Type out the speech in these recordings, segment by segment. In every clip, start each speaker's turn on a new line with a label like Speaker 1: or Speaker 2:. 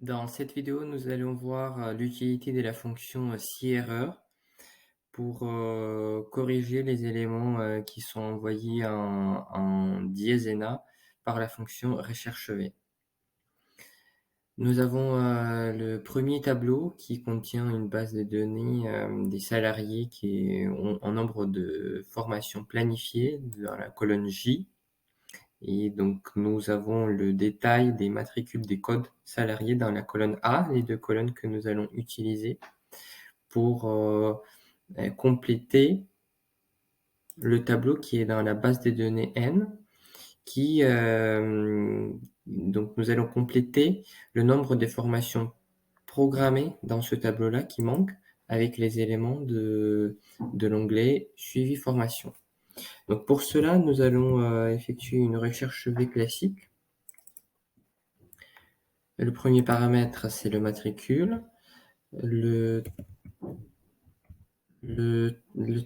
Speaker 1: Dans cette vidéo, nous allons voir l'utilité de la fonction si-erreur pour corriger les éléments qui sont envoyés en diésena par la fonction recherche-v. Nous avons le premier tableau qui contient une base de données des salariés qui ont en nombre de formations planifiées dans la colonne J. Et donc, nous avons le détail des matricules des codes salariés dans la colonne A, les deux colonnes que nous allons utiliser pour compléter le tableau qui est dans la base des données N, donc nous allons compléter le nombre de formations programmées dans ce tableau-là qui manque avec les éléments de l'onglet suivi formation. Donc pour cela, nous allons effectuer une recherche V classique. Le premier paramètre, c'est le matricule. Le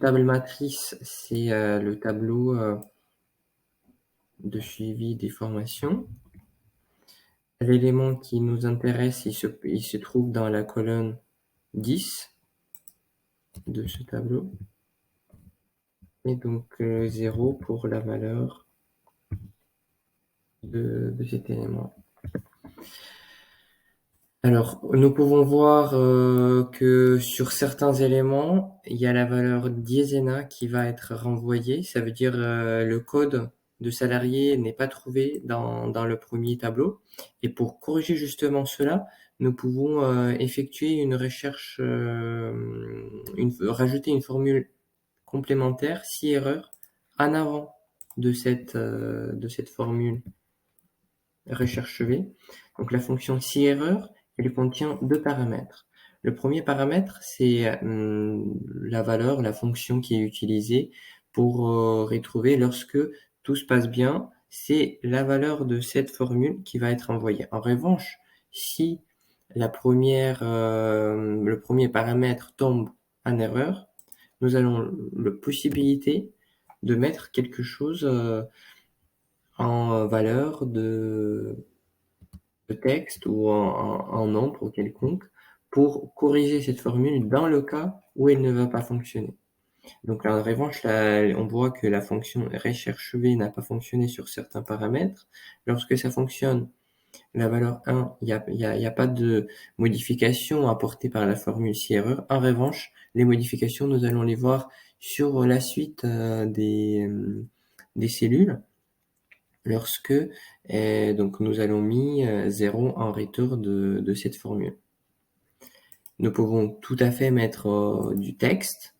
Speaker 1: table matrice, c'est le tableau de suivi des formations. L'élément qui nous intéresse, il se trouve dans la colonne 10 de ce tableau. Et donc 0 pour la valeur de cet élément. Alors, nous pouvons voir que sur certains éléments, il y a la valeur diésena qui va être renvoyée. Ça veut dire le code de salarié n'est pas trouvé dans le premier tableau. Et pour corriger justement cela, nous pouvons effectuer une recherche, rajouter une formule complémentaire, si erreur, en avant de cette formule recherche V. Donc la fonction si erreur, elle contient deux paramètres. Le premier paramètre, c'est la valeur, la fonction qui est utilisée pour retrouver lorsque tout se passe bien, c'est la valeur de cette formule qui va être envoyée. En revanche, si le premier paramètre tombe en erreur, nous avons la possibilité de mettre quelque chose en valeur de texte ou en nombre quelconque pour corriger cette formule dans le cas où elle ne va pas fonctionner. Donc là, en revanche, là, on voit que la fonction recherche-v n'a pas fonctionné sur certains paramètres. Lorsque ça fonctionne, la valeur 1, il n'y a pas de modification apportée par la formule si erreur. En revanche, les modifications, nous allons les voir sur la suite des cellules lorsque donc nous allons mis 0 en retour de cette formule. Nous pouvons tout à fait mettre du texte.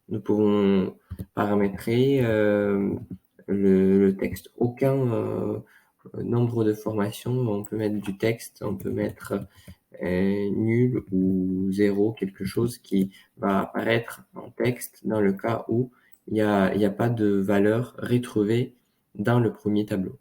Speaker 1: Nous pouvons paramétrer le texte. Aucun nombre de formations, on peut mettre du texte, on peut mettre nul ou 0, quelque chose qui va apparaître en texte dans le cas où il n'y a pas de valeur retrouvée dans le premier tableau.